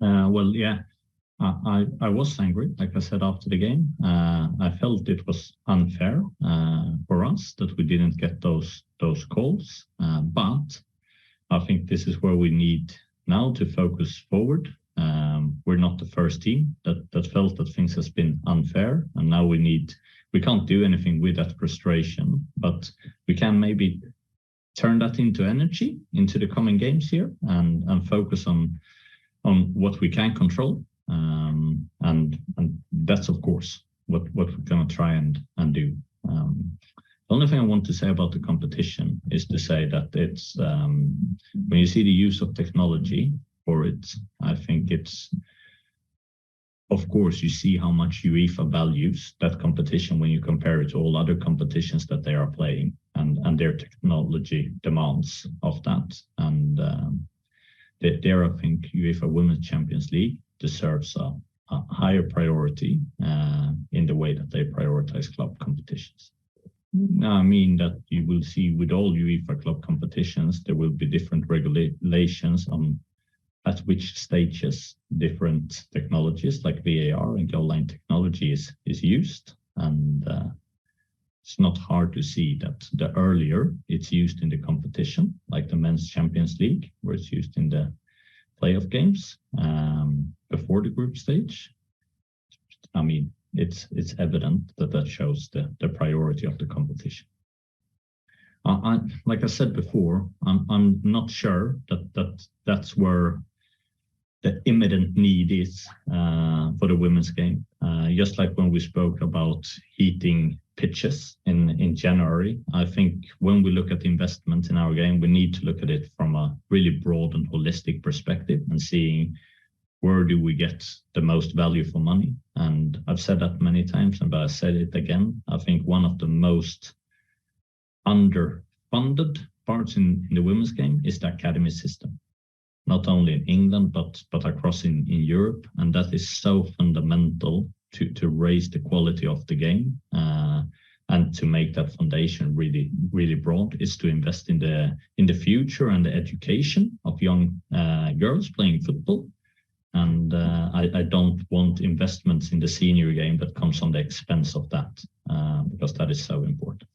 Yeah, I was angry, like I said after the game. I felt it was unfair for us that we didn't get those calls. But I think this is where we need now to focus forward. We're not the first team that felt that things has been unfair, and now we can't do anything with that frustration, but we can maybe turn that into energy into the coming games here and focus on what we can control. And that's of course what we're going to try and do. The only thing I want to say about the competition is to say that it's when you see the use of technology for it, I think it's, of course, you see how much UEFA values that competition when you compare it to all other competitions that they are playing and their technology demands of that. And there, I think UEFA Women's Champions League deserves a higher priority in the way that they prioritize club competitions. I mean that you will see with all UEFA club competitions, there will be different regulations on at which stages different technologies like VAR and goal line technology is used. And it's not hard to see that the earlier it's used in the competition, like the Men's Champions League, where it's used in the playoff games before the group stage. I mean, it's evident that shows the priority of the competition. Like I said before, I'm not sure that's where the imminent need is for the women's game. Just like when we spoke about heating pitches in January, I think when we look at the investment in our game, we need to look at it from a really broad and holistic perspective and seeing where do we get the most value for money. And I've said that many times, but I said it again. I think one of the most underfunded parts in the women's game is the academy system, not only in England, but across in Europe. And that is so fundamental to raise the quality of the game and to make that foundation really, really broad, is to invest in the future and the education of young girls playing football. And I don't want investments in the senior game that comes on the expense of that, because that is so important.